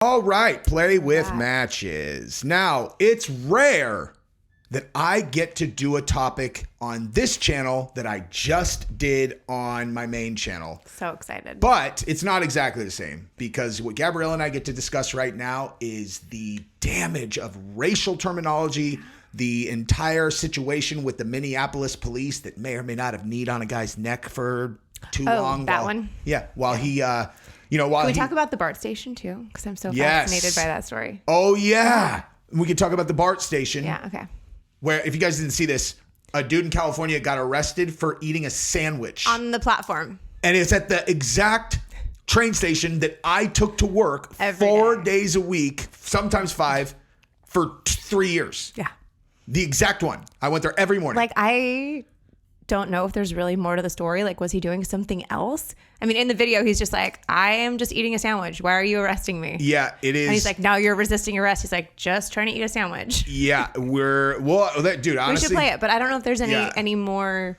All right, play with matches. Now, it's rare that I get to do a topic on this channel that I just did on my main channel. So excited. But it's not exactly the same, because what Gabrielle and I get to discuss right now is the damage of racial terminology, the entire situation with the Minneapolis police that may or may not have kneed on a guy's neck for too long. That one? Yeah, while he... Can we talk about the BART station too? Because I'm so fascinated by that story. Oh, yeah. We can talk about the BART station. Yeah, okay. Where, if you guys didn't see this, a dude in California got arrested for eating a sandwich. On the platform. And it's at the exact train station that I took to work Every 4 day. days a week, sometimes 5, for 3 years. Yeah. The exact one. I went there every morning. Like, I don't know if there's really more to the story. Like, was he doing something else? I mean, in the video, he's just like, I am just eating a sandwich. Why are you arresting me? Yeah, it is. And he's like, now you're resisting arrest. He's like, just trying to eat a sandwich. Yeah, dude, honestly. We should play it, but I don't know if there's any more,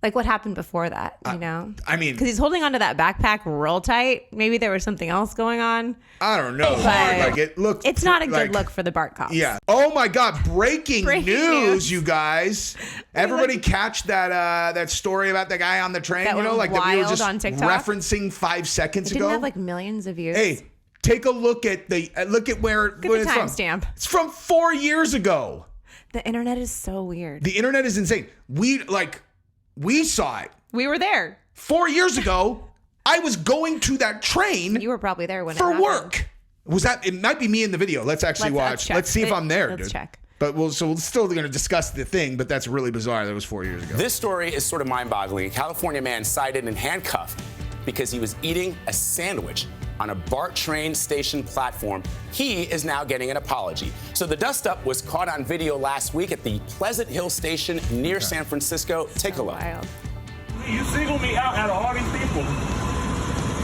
like, what happened before that, you know? I mean, because he's holding onto that backpack real tight. Maybe there was something else going on. I don't know. But It's not a good look for the BART cops. Yeah. Oh my God! Breaking Breaking news, news. you guys! Everybody catch that story about the guy on the train? That you know, went like that we were wild just on TikTok? referencing 5 seconds It ago. didn't have like millions of views. Hey, take a look at where Look at it's the from. timestamp. It's from 4 years ago. The internet is so weird. The internet is insane. We saw it We were there. 4 years ago. I was going to that train You were probably there when it for happened. work. Was that? It might be me in the video. Let's actually watch. check. Let's see if I'm there, Let's dude. check. But we're still going to discuss the thing, but that's really bizarre. That was 4 years ago. This story is sort of mind-boggling. A California man cited and handcuffed because he was eating a sandwich on a BART train station platform. He is now getting an apology. So the dust-up was caught on video last week at the Pleasant Hill station near San Francisco. Take a look. Wild. You single me out out of all these people.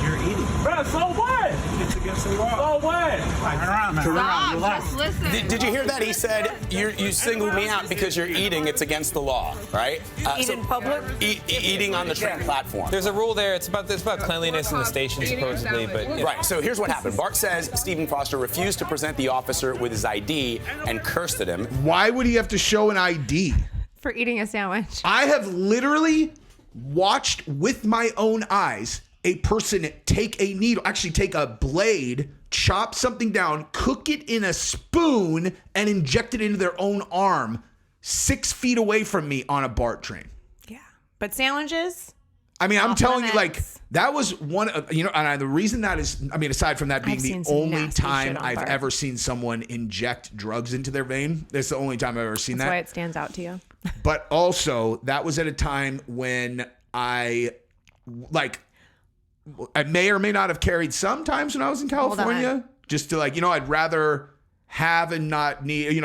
You're eating. Bro, so what? It's against the law. So what? Turn around, man. Stop, just listen. Did you hear that? He said, you singled me out because you're eating. It's against the law, right? Eat in public? Eating on the train platform. There's a rule there. It's about cleanliness in the station, supposedly. But Right, so here's what happened. BART says Stephen Foster refused to present the officer with his ID and cursed at him. Why would he have to show an ID? For eating a sandwich. I have literally watched with my own eyes a person take a needle, actually take a blade, chop something down, cook it in a spoon, and inject it into their own arm 6 feet away from me on a BART train. Yeah. But sandwiches? I mean, I'm telling you, like, limits. that was one of, the reason that is, I mean, aside from that being I've the seen some only nasty time shit on I've BART. ever seen someone inject drugs into their vein. That's the only time I've ever seen That's that. why it stands out to you. But also, that was at a time when I may or may not have carried sometimes when I was in California. Just to I'd rather have and not need,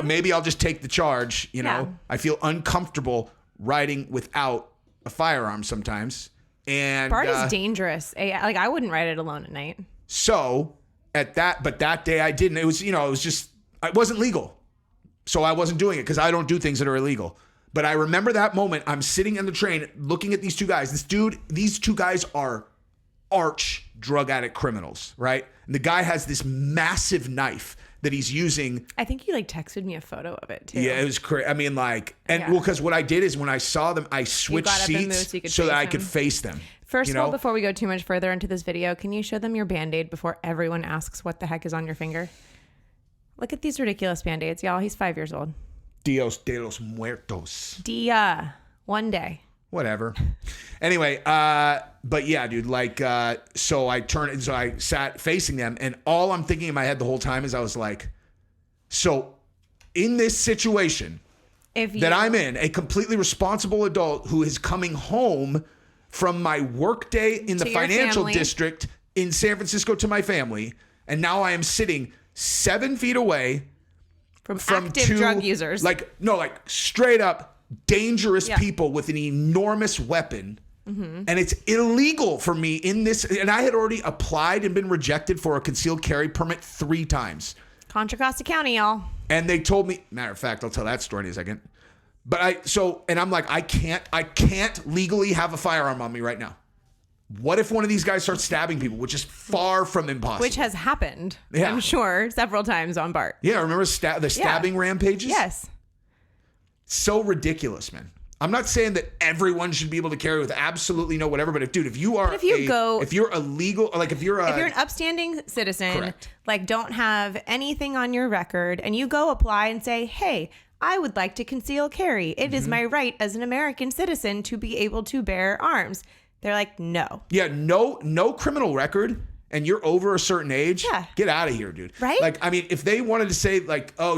maybe I'll just take the charge, Yeah. I feel uncomfortable riding without a firearm sometimes. And BART is dangerous. Like, I wouldn't ride it alone at night. so but that day I didn't. It was, it wasn't legal. So I wasn't doing it because I don't do things that are illegal. But I remember that moment. I'm sitting in the train looking at these two guys. These two guys are arch drug addict criminals, right? And the guy has this massive knife that he's using. I think you texted me a photo of it too. Yeah, it was crazy. I mean, Yeah. because what I did is when I saw them, I switched got up and moved seats so you could so that face I could them. face them. First of all, before we go too much further into this video, can you show them your Band-Aid before everyone asks what the heck is on your finger? Look at these ridiculous Band-Aids, y'all. He's 5 years old. Dios de los muertos. Dia. One day. Whatever. Anyway, but yeah, dude, so I sat facing them, and all I'm thinking in my head the whole time is I was like, so in this situation that I'm in, a completely responsible adult who is coming home from my work day in the financial district in San Francisco to my family, and now I am sitting 7 feet away From active two drug users. Straight up dangerous people with an enormous weapon. Mm-hmm. And it's illegal for me in this. And I had already applied and been rejected for a concealed carry permit 3 times. Contra Costa County, y'all. And they told me, matter of fact, I'll tell that story in a second. But I'm like, I can't legally have a firearm on me right now. What if one of these guys starts stabbing people, which is far from impossible? Which has happened, Yeah. I'm sure, several times on BART. Yeah, remember the stabbing rampages? Yes. So ridiculous, man. I'm not saying that everyone should be able to carry with absolutely no whatever, but if you're a legal, like if you're an upstanding citizen, Correct. like don't have anything on your record, and you go apply and say, hey, I would like to conceal carry. It is my right as an American citizen to be able to bear arms. They're like, no. Yeah, no criminal record, and you're over a certain age. Yeah. Get out of here, dude. Right? Like, I mean, if they wanted to say like, oh,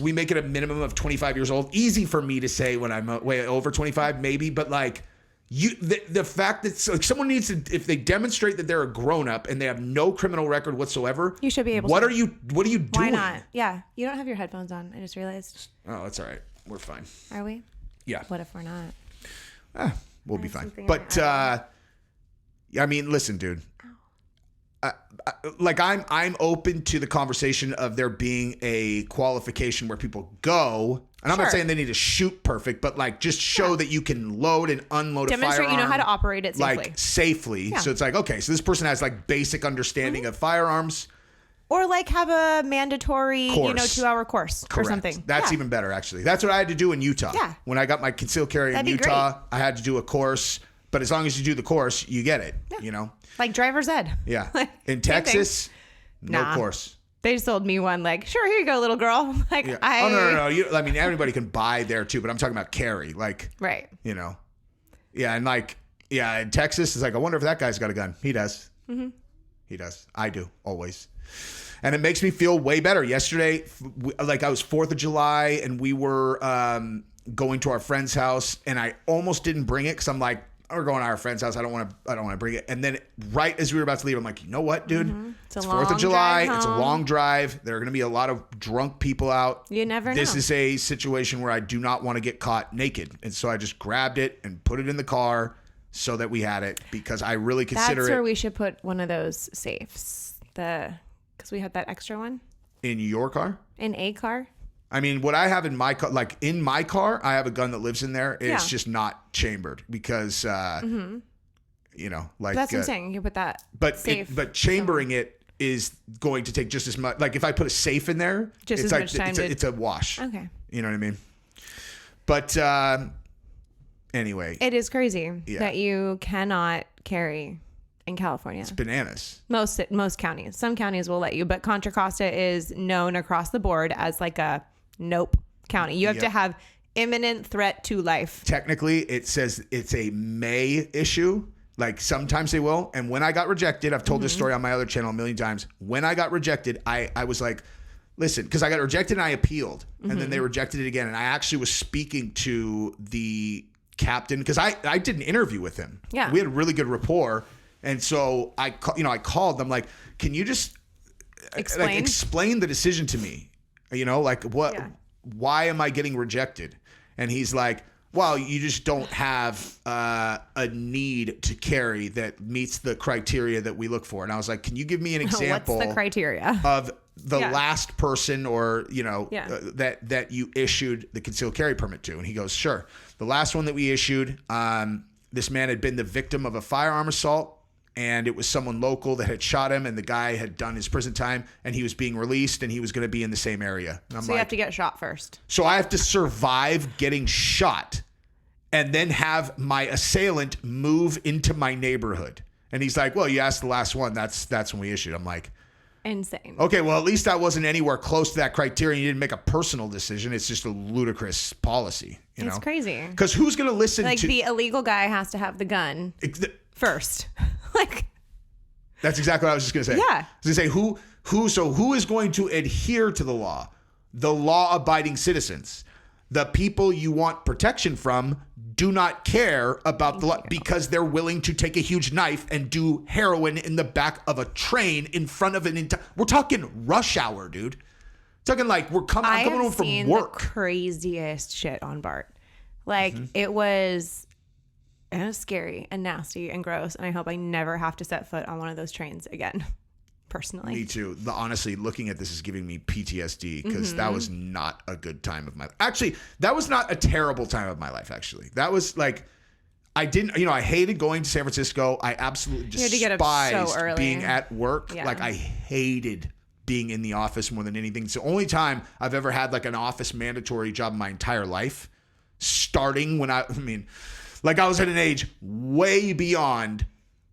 we make it a minimum of 25 years old. Easy for me to say when I'm way over 25, maybe, but like, the fact that like someone needs to, if they demonstrate that they're a grown up and they have no criminal record whatsoever, You should be able What to. are you doing? Why not? Yeah. You don't have your headphones on. I just realized. Oh, that's all right. We're fine. Are we? Yeah. What if we're not? We'll be fine. something in But I mean, listen, dude. I'm open to the conversation of there being a qualification where people go, and I'm not Sure. saying they need to shoot perfect, but like just show that you can load and unload Demonstrate a firearm. you know how to operate it safely. like safely. Yeah. So it's like, okay, so this person has like basic understanding of firearms. Or like have a mandatory, Course. 2-hour course Correct. or something. That's Yeah. even better, actually. That's what I had to do in Utah. Yeah. When I got my concealed carry in That'd be Utah, I had to do a course. But as long as you do the course, you get it. Like driver's ed. Yeah. Like, In same Texas, no Nah. course. They just sold me one like, sure, here you go, little girl. Like Yeah. I Oh no. I mean, everybody can buy there too, but I'm talking about carry. Like, Right. Yeah, and like, yeah, in Texas, it's like, I wonder if that guy's got a gun. He does. Mm-hmm. He does. I do always. And it makes me feel way better. Yesterday, like I was 4th of July, and we were going to our friend's house, and I almost didn't bring it because I'm like, we're going to our friend's house. I don't want to bring it. And then right as we were about to leave, I'm like, you know what, dude? It's a It's 4th long of July. drive It's a home. long drive. There are going to be a lot of drunk people out. You never This know. is a situation where I do not want to get caught naked. And so I just grabbed it and put it in the car so that we had it, because I really consider That's it where we should put one of those safes. Because we had that extra one in your car. in a car. I mean, what I have in my car, like in my car, I have a gun that lives in there. It's Yeah. just not chambered because, like That's what I'm saying. You put that But safe. but chambering it is going to take just as much. Like if I put a safe in there, Just it's as like much time it's a wash. Okay. You know what I mean? But anyway, It is crazy Yeah. that you cannot carry in California. bananas. Most counties. Some counties will let you, but Contra Costa is known across the board as like a nope county. You have to Yep. have imminent threat to life. Technically, it says it's a May issue. Like sometimes they will. And when I got rejected, I've told this story on my other channel a million times. When I got rejected, I was like, listen, because I got rejected and I appealed, and then they rejected it again. And I actually was speaking to the captain because I did an interview with him. Yeah. We had a really good rapport. And so I called them like, can you just explain the decision to me? Like what, Yeah. why am I getting rejected? And he's like, well, you just don't have a need to carry that meets the criteria that we look for. And I was like, can you give me an example What's the criteria? of the Yeah. last person or, Yeah. that you issued the concealed carry permit to? And he goes, sure. The last one that we issued, this man had been the victim of a firearm assault, and it was someone local that had shot him, and the guy had done his prison time, and he was being released, and he was going to be in the same area. And I'm So you have to get shot first. so I have to survive getting shot and then have my assailant move into my neighborhood. And he's like, well, you asked the last one. That's when we issued. I'm like, Insane. okay, well, at least I wasn't anywhere close to that criteria. You didn't make a personal decision. It's just a ludicrous policy, It's crazy. Because who's going to listen Like to... the illegal guy has to have the gun first. Like, That's exactly what I was just going to say. Yeah. I was going to say, who is going to adhere to the law? The law-abiding citizens. The people you want protection from do not care about the law because they're willing to take a huge knife and do heroin in the back of a train in front of an entire... We're talking rush hour, dude. Talking like I'm coming I home have from seen work. the craziest shit on BART. Like it was scary and nasty and gross, and I hope I never have to set foot on one of those trains again. Personally, Me too. Honestly, looking at this is giving me PTSD because that was not a good time of my life. Actually, that was not a terrible time of my life, actually. That was like, I didn't, I hated going to San Francisco. I absolutely had to get up despised so early. being at work. Yeah. Like I hated being in the office more than anything. It's the only time I've ever had like an office mandatory job in my entire life. Starting when I was at an age way beyond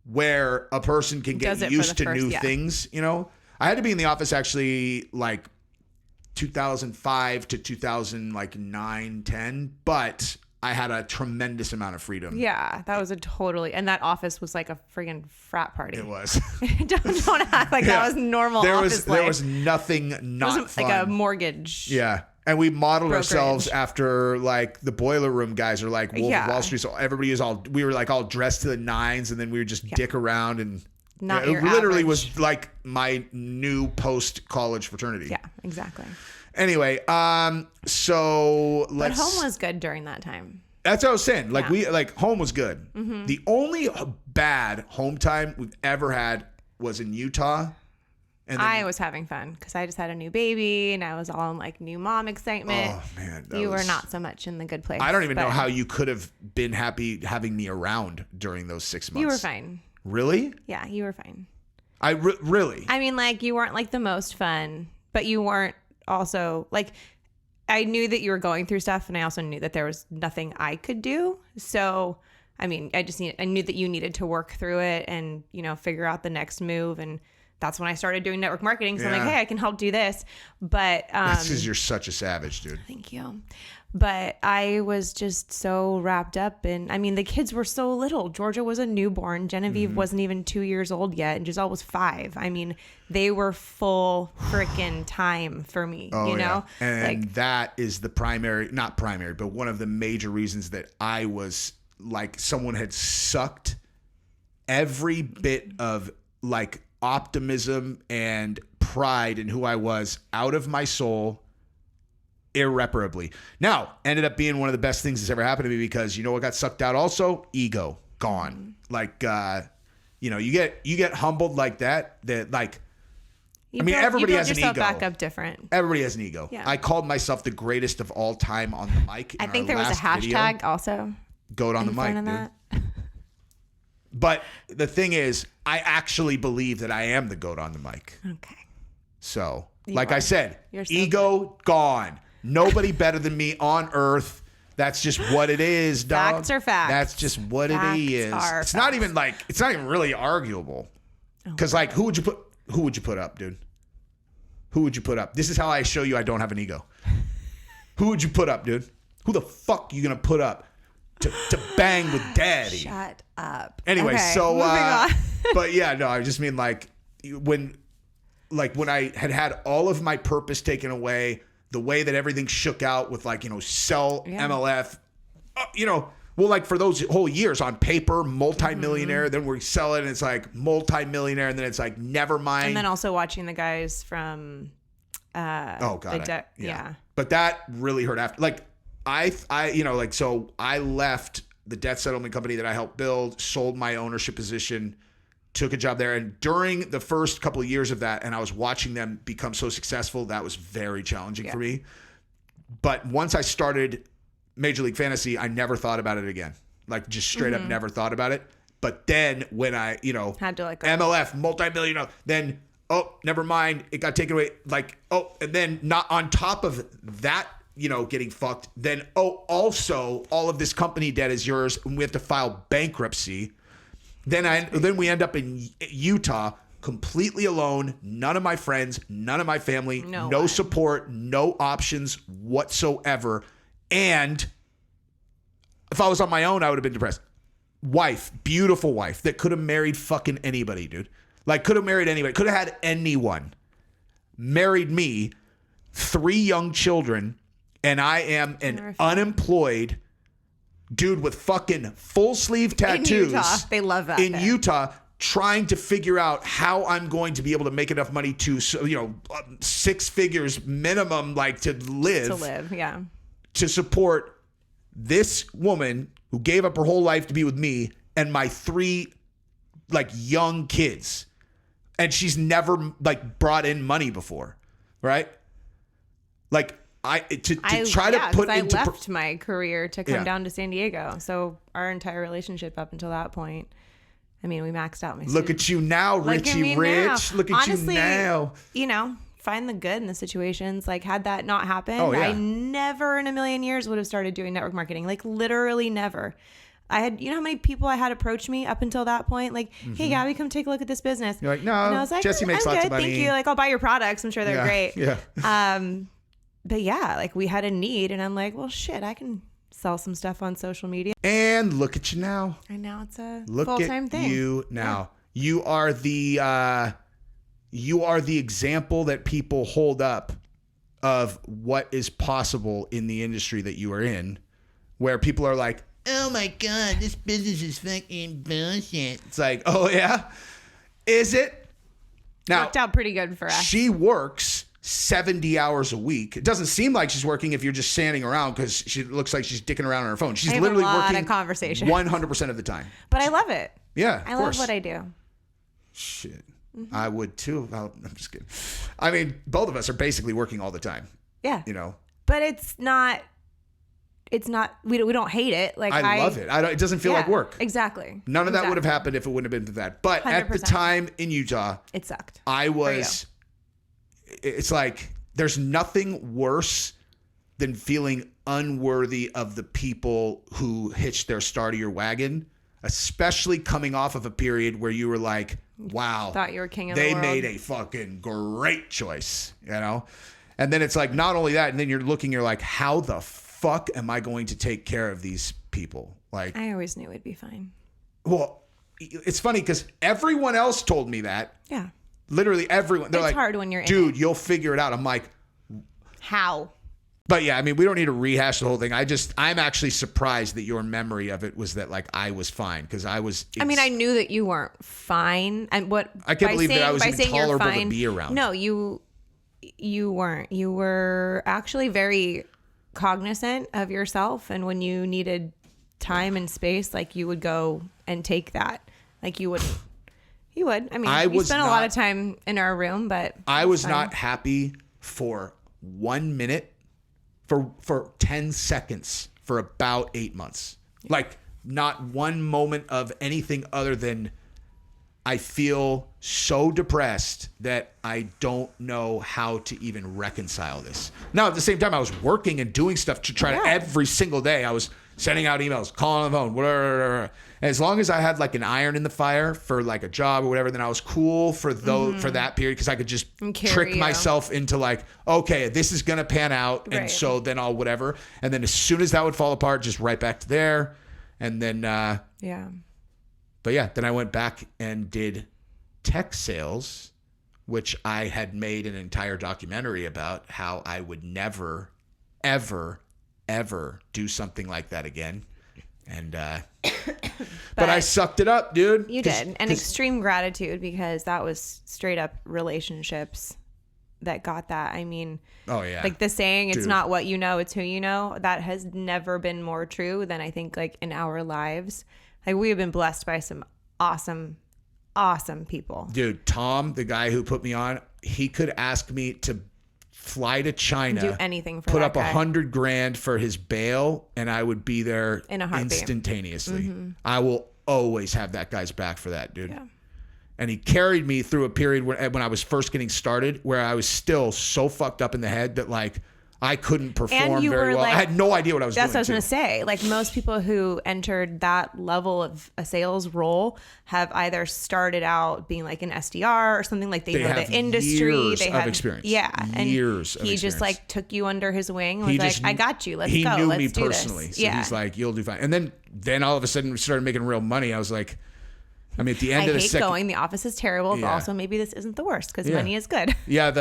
where a person can get used to new things, I had to be in the office actually like 2005 to 2009, 10, but I had a tremendous amount of freedom. Yeah, that was and that office was like a friggin' frat party. It was. don't act like that was normal office life. There was nothing not it wasn't fun. like a mortgage. Yeah. And we modeled brokerage. ourselves after like the Boiler Room guys are like Wolf of Wall Street. So everybody we were like all dressed to the nines, and then we would just dick around, and Not it your literally average. was like my new post-college fraternity. Yeah, exactly. Anyway, so But home was good during that time. That's what I was saying. Like home was good. Mm-hmm. The only bad home time we've ever had was in Utah. And then, I was having fun because I just had a new baby and I was all in like new mom excitement. Oh man, you were not so much in the good place. I don't even know how you could have been happy having me around during those 6 months. You were fine. Really? Yeah, you were fine. Really? I mean, like you weren't like the most fun, but you weren't also like. I knew that you were going through stuff, and I also knew that there was nothing I could do. So, I mean, I knew that you needed to work through it and figure out the next move, and that's when I started doing network marketing. So I'm like, hey, I can help do this. But that's because you're such a savage, dude. Thank you. But I was just so wrapped up in, I mean, the kids were so little. Georgia was a newborn. Genevieve wasn't even 2 years old yet. And Giselle was 5. I mean, they were full freaking time for me, you know? Yeah. And that is the not primary, but one of the major reasons that I was like, someone had sucked every bit of like optimism and pride in who I was out of my soul irreparably. Now, ended up being one of the best things that's ever happened to me because you know what got sucked out also? Ego. Gone. Like you get humbled like that like everybody has an ego. Back up different. Everybody has an ego. Yeah. I called myself the greatest of all time on the mic. I think there was a hashtag also. Goat on the mic, dude. But the thing is, I actually believe that I am the goat on the mic. Okay. So, I said, You're so ego gone. Nobody better than me on earth. That's just what it is, dog. Facts are facts. That's just what it is. It's not even really arguable. Because who would you put up, dude? Who would you put up? This is how I show you I don't have an ego. Who would you put up, dude? Who the fuck are you gonna put up to bang with daddy? Shut up. Anyway, okay, so moving on. but yeah, no, I just mean when I had all of my purpose taken away, the way that everything shook out with sell MLF, for those whole years on paper, multimillionaire, then we sell it and it's like multimillionaire, and then it's like never mind. And then also watching the guys from yeah. But that really hurt after so I left the debt settlement company that I helped build, sold my ownership position, took a job there. And during the first couple of years of that, and I was watching them become so successful, that was very challenging for me. But once I started Major League Fantasy, I never thought about it again. Just straight up never thought about it. But then when I, had to MLF, multi-million, then, never mind. It got taken away. And then not on top of that, getting fucked. Then, also all of this company debt is yours and we have to file bankruptcy. Then we end up in Utah completely alone. None of my friends, none of my family, no support, no options whatsoever. And if I was on my own, I would have been depressed. Wife, beautiful wife that could have married fucking anybody, dude. Could have married anybody. Could have had anyone. Married me, 3 young children, and I am an unemployed dude with fucking full sleeve tattoos. In Utah. They love that. In Utah, trying to figure out how I'm going to be able to make enough money to, 6 figures minimum, to live. To live, yeah. To support this woman who gave up her whole life to be with me and my 3 young kids. And she's never brought in money before, right? to try to put I into left my career to come Yeah. down to San Diego. So our entire relationship up until that point, I mean, we maxed out my look at you now, Richie Rich. Now. Look at Honestly, you now. You know, find the good in the situations. Like, had that not happened, Oh, yeah. I never in a million years would have started doing network marketing. Like, literally never. I had, you know how many people I had approach me up until that point? Like, hey, Gabby, come take a look at this business. You're like, no, and I was like, Jesse makes I'm lots good, of money. thank you. Like, I'll buy your products. I'm sure they're great. Yeah. But yeah, like we had a need, and I'm like, well, shit, I can sell some stuff on social media. And look at you now. And now it's a Look full-time at thing. you now. You are the example that people hold up of what is possible in the industry that you are in, where people are like, oh my God, this business is fucking bullshit. It's like, oh yeah? Is it? Now, Worked out pretty good for us. she works 70 hours a week. It doesn't seem like she's working if you're just standing around because she looks like she's dicking around on her phone. She's I have literally a lot working of conversation. 100% of the time. But I love it. Yeah, I of love course. what I do. Shit. I would too. I'm just kidding. I mean, both of us are basically working all the time, Yeah. you know. But it's not, we don't hate it. Like I love it. It doesn't feel like work. Exactly. None of that would have happened if it wouldn't have been for that. But at the 100%. time in Utah, It sucked. I was, it's like, there's nothing worse than feeling unworthy of the people who hitched their star to your wagon, especially coming off of a period where you were like, wow, Thought you were king of the they world. made a fucking great choice, you know? And then it's like, not only that, and then you're like, how the fuck am I going to take care of these people? Like, I always knew it'd be fine. well, it's funny because everyone else told me that. Yeah. Literally everyone. They're It's like, hard when you're in dude, you'll figure it out. I'm like, How? but yeah, I mean, we don't need to rehash the whole thing. I'm actually surprised that your memory of it was that like I was fine because I was. I mean, I knew that you weren't fine, and what I can't by believe that saying- I was by even saying you're tolerable to fine- be around. No, you weren't. You were actually very cognizant of yourself, and when you needed time and space, like you would go and take that. Like you would. You would. I mean, you spent a lot of time in our room, but I was fine. not happy for 1 minute, for 10 seconds, for about 8 months. Like not one moment of anything other than I feel so depressed that I don't know how to even reconcile this. Now, at the same time, I was working and doing stuff to try to every single day. I was sending out emails, calling on the phone, whatever. And as long as I had like an iron in the fire for like a job or whatever, then I was cool for for that period because I could just trick myself into like, okay, this is gonna pan out, and so then I'll whatever. And then as soon as that would fall apart, just right back to there. And then Yeah. but yeah, then I went back and did tech sales, which I had made an entire documentary about how I would never, ever, ever do something like that again. And but I sucked it up, dude. You did. And extreme gratitude because that was straight up relationships that got that. I mean, oh yeah, like the saying, it's Dude. not what you know, it's who you know. That has never been more true than I think like in our lives. Like we have been blessed by some awesome, awesome people. Dude, Tom, the guy who put me on, he could ask me to fly to China, Do anything for put that up guy. $100,000 for his bail, and I would be there In a heartbeat. instantaneously. I will always have that guy's back for that, dude. Yeah. And he carried me through a period when I was first getting started, where I was still so fucked up in the head that like I couldn't perform you very were well. like- I had no idea what I was That's doing. what I was going to say. Like most people who entered that level of a sales role have either started out being like an SDR or something, like they know have the industry. years They of had experience. Yeah. And Years of he just experience. like took you under his wing and was like, I got you. Let's he go. knew Let's me do personally, this. so he's like, "You'll do fine." And then all of a sudden we started making real money. I was like, I mean, at the end I of the hate second, going. The office is terrible, but Yeah. also maybe this isn't the worst because Yeah. money is good. yeah,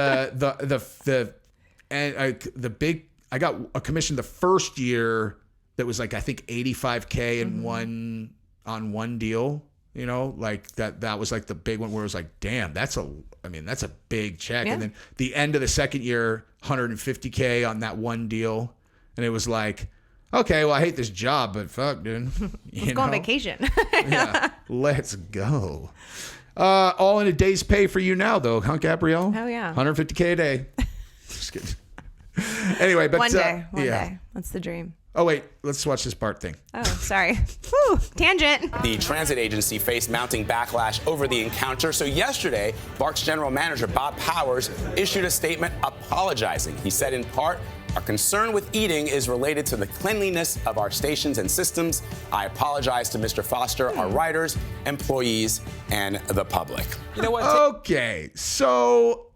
the big. I got a commission the first year that was like I think $85,000 in one deal. You know, like that was like the big one where it was like, damn, that's a big check. Yeah. And then the end of the second year, $150,000 on that one deal, and it was like, okay, well, I hate this job, but fuck, dude, Let's go on vacation. Yeah, let's go. All in a day's pay for you now, though, huh, Gabrielle? Oh, yeah. $150,000 a day. Just kidding. Anyway, but One day. yeah. Day. That's the dream. Oh wait, let's watch this BART thing. Oh, sorry. Woo, tangent. The transit agency faced mounting backlash over the encounter. So yesterday, BART's general manager, Bob Powers, issued a statement apologizing. He said in part, "Our concern with eating is related to the cleanliness of our stations and systems. I apologize to Mr. Foster, our riders, employees, and the public." You know what? Okay, so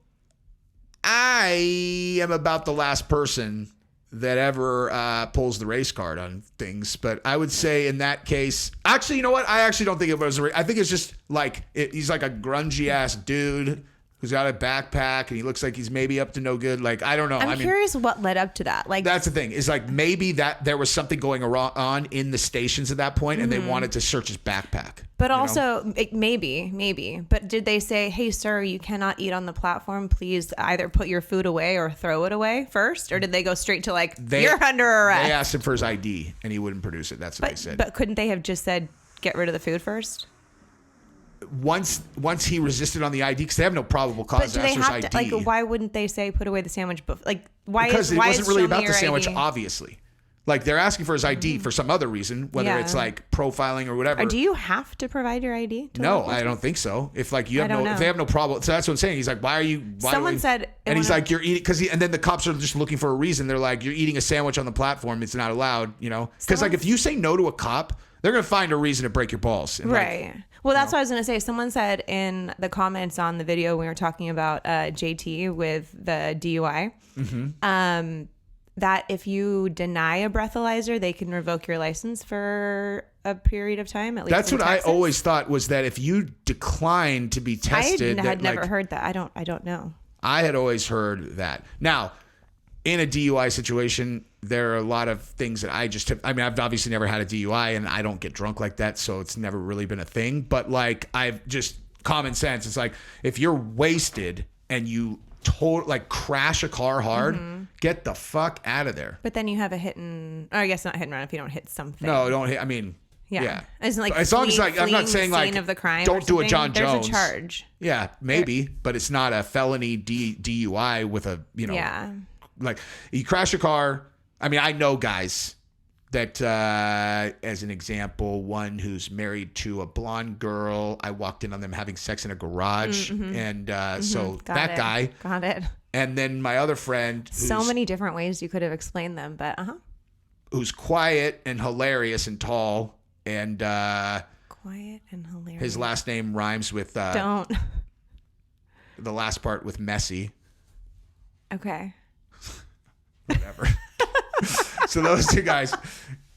I am about the last person that ever pulls the race card on things, but I would say in that case, actually, you know what? I actually don't think it was. I think it's just like he's like a grungy ass dude who's got a backpack and he looks like he's maybe up to no good. Like, I don't know. I'm curious what led up to that. Like, that's the thing. Is like maybe that there was something going on in the stations at that point, and they wanted to search his backpack. But also, maybe. But did they say, "Hey, sir, you cannot eat on the platform. Please either put your food away or throw it away first"? Or did they go straight to like, "You're under arrest"? They asked him for his ID, and he wouldn't produce it. That's what they said. But couldn't they have just said, "Get rid of the food first"? Once he resisted on the ID, because they have no probable cause But do to they ask for his have ID. to? Like, why wouldn't they say, "Put away the sandwich"? Like, why? Because it why wasn't is really show me about the your sandwich, ID? obviously. Like, they're asking for his ID for some other reason, whether Yeah. it's like profiling or whatever. Or do you have to provide your ID? To No, local I don't enforcement? think so. If like you have I don't if know. they have no problem, so that's what I'm saying. He's like, why are you? Why Someone said, and he's when I- like, you're eating and then the cops are just looking for a reason. They're like, you're eating a sandwich on the platform. It's not allowed, you know? Because like if you say no to a cop, they're gonna find a reason to break your balls. And, like, Right. Well, that's what I was going to say. Someone said in the comments on the video we were talking about JT with the DUI, that if you deny a breathalyzer, they can revoke your license for a period of time. At least that's in what Texas. I always thought was that if you decline to be tested, I had that, never like, heard that. I don't know. I had always heard that. Now, in a DUI situation, there are a lot of things that I've obviously never had a DUI and I don't get drunk like that, so it's never really been a thing. But like, I've just common sense. It's like, if you're wasted and you crash a car hard, get the fuck out of there. But then you have a I guess not hit and run if you don't hit something. No, don't hit. I mean, yeah. Isn't like as long as like I'm not fleeing saying the like scene of the crime don't or do a John something, Jones. There's a charge. Yeah, maybe, but it's not a felony DUI with a like you crash a car. I mean, I know guys that, as an example, one who's married to a blonde girl. I walked in on them having sex in a garage, and so Got that it. guy. Got it. And then my other friend, So many different ways you could have explained them, but who's quiet and hilarious and tall, and quiet and hilarious. his last name rhymes with Don't. the last part with Messi. Okay. Whatever. So those two guys,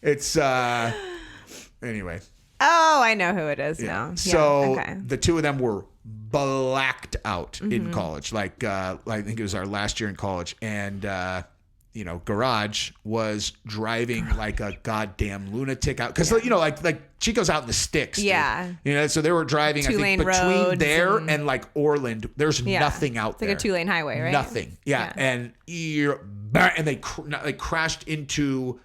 it's anyway. Oh, I know who it is now. So okay. the two of them were blacked out in college. Like I think it was our last year in college, and Garage was driving like a goddamn lunatic out because like Chico's out in the sticks. Yeah. Dude. So they were driving. I think Two-lane between roads there and- and like Orland, there's nothing out It's there. like a 2-lane highway, right? Nothing. Yeah. And they crashed into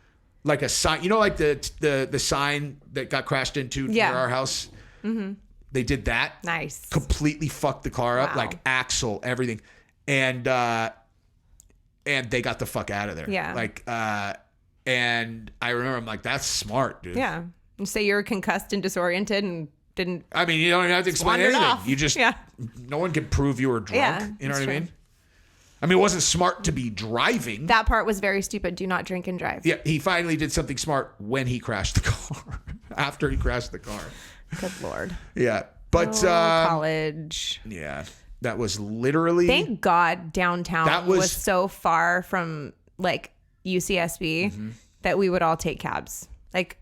like a sign. You know, like the sign that got crashed into near our house. Mm-hmm. They did that. Nice. Completely fucked the car up, Wow. like axle, everything, and they got the fuck out of there. Yeah. Like, and I remember I'm like, that's smart, dude. Yeah. You say you're concussed and disoriented and didn't. I mean, you don't even have to explain wandered anything. off. You just, no one can prove you were drunk. Yeah, you know that's what I true. mean? I mean, it wasn't smart to be driving. That part was very stupid. Do not drink and drive. Yeah, he finally did something smart when he crashed the car. After he crashed the car. Good Lord. Yeah. But, College. yeah, that was literally. Thank God downtown That was was- so far from like UCSB that we would all take cabs. Like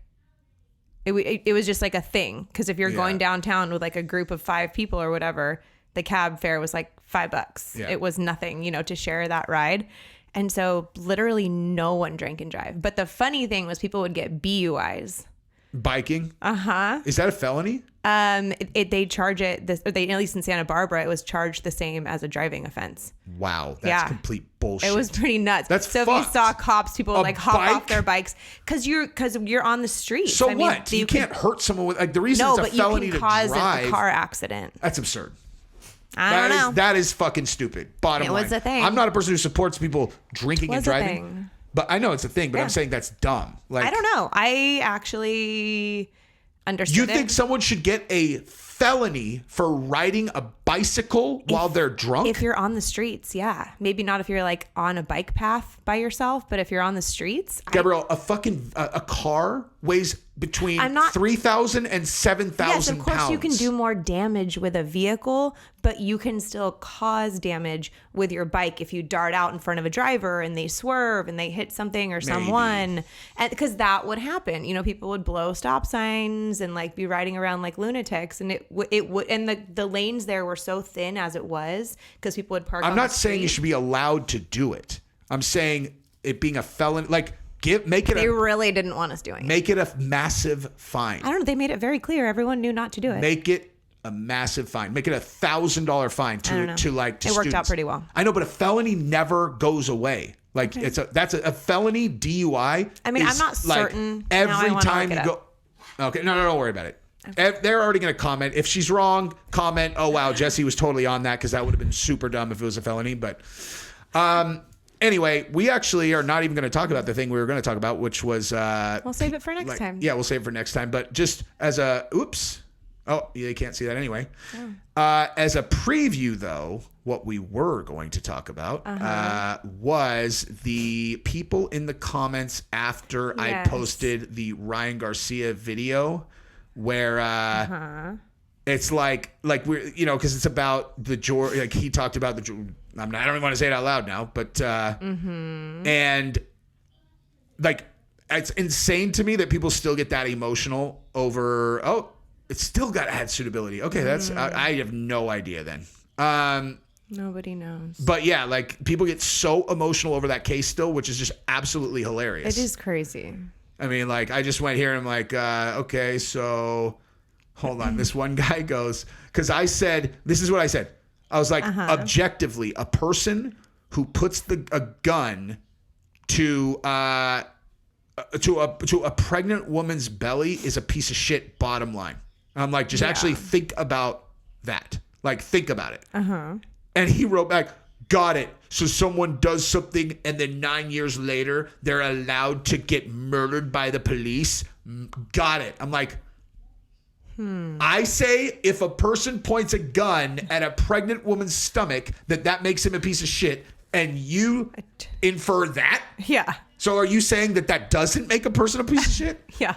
it was just like a thing. Because if you're going downtown with like a group of 5 people or whatever, the cab fare was like $5. Yeah. It was nothing, to share that ride. And so literally no one drank and drive. But the funny thing was people would get BUIs. Biking? Is that a felony? They charge it at least in Santa Barbara, it was charged the same as a driving offense. Wow, that's Yeah. complete bullshit. It was pretty nuts. That's so fucked. if you saw cops, people would A like hop bike? off their bikes because you're on the street. So I mean, what? You can't hurt someone with like the reason No, it's a but you felony can to cause drive. a car accident. That's absurd. I don't know. That is fucking stupid. Bottom line. It was a thing. I'm not a person who supports people drinking and Was a driving. thing. But I know it's a thing, but Yeah. I'm saying that's dumb. Like, I don't know. I actually understood you it. think someone should get a felony for riding a bicycle while they're drunk? If you're on the streets, yeah. Maybe not if you're like on a bike path by yourself, but if you're on the streets. Gabrielle, a car weighs between I'm not- 3,000 and 7,000 Yes, of course pounds. you can do more damage with a vehicle, but you can still cause damage with your bike if you dart out in front of a driver and they swerve and they hit something or someone. And because that would happen. You know, people would blow stop signs and like be riding around like lunatics, and it would, and the lanes there were so thin as it was because people would park. I'm on not the saying you street. should be allowed to do it. I'm saying it being a felony, like They really didn't want us doing it. make it a massive fine. I don't know. They made it very clear. Everyone knew not to do it. Make it a massive fine. Make it $1,000 fine I don't know. to It worked out students. pretty well. I know, but a felony never goes away. Like that's a felony DUI. I mean, I'm is not like certain. Now I every wanna time look you it go. Okay, no, don't worry about it. They're already going to comment. If she's wrong, comment. Oh wow, Jesse was totally on that because that would have been super dumb if it was a felony. But anyway, we actually are not even going to talk about the thing we were going to talk about, which was We'll save it for next time. Yeah, we'll save it for next time. But just as a oops. Oh, you can't see that anyway. Oh. As a preview, though, what we were going to talk about was the people in the comments after I Yes. posted the Ryan Garcia video where it's like we're, you know, because it's about the George, like he talked about the, I don't even want to say it out loud now, but and like it's insane to me that people still get that emotional over, oh, it's still got ad suitability. Okay, that's I have no idea then. Nobody knows. But yeah, like people get so emotional over that case still, which is just absolutely hilarious. It is crazy. I mean, like I just went here and I'm like, okay, so hold on. This one guy goes, because I said, this is what I said. I was like, objectively, a person who puts a gun to a pregnant woman's belly is a piece of shit. Bottom line. I'm like, just actually think about that. Like, think about it. And he wrote back, got it. So someone does something and then 9 years later, they're allowed to get murdered by the police. Got it. I'm like, I say if a person points a gun at a pregnant woman's stomach, that makes him a piece of shit. And you infer that? Yeah. So are you saying that doesn't make a person a piece of shit? Yeah.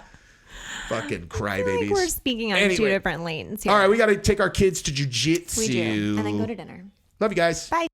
Fucking I think crybabies. we're speaking on two different lanes here. All right, we got to take our kids to jujitsu. We do. And then go to dinner. Love you guys. Bye.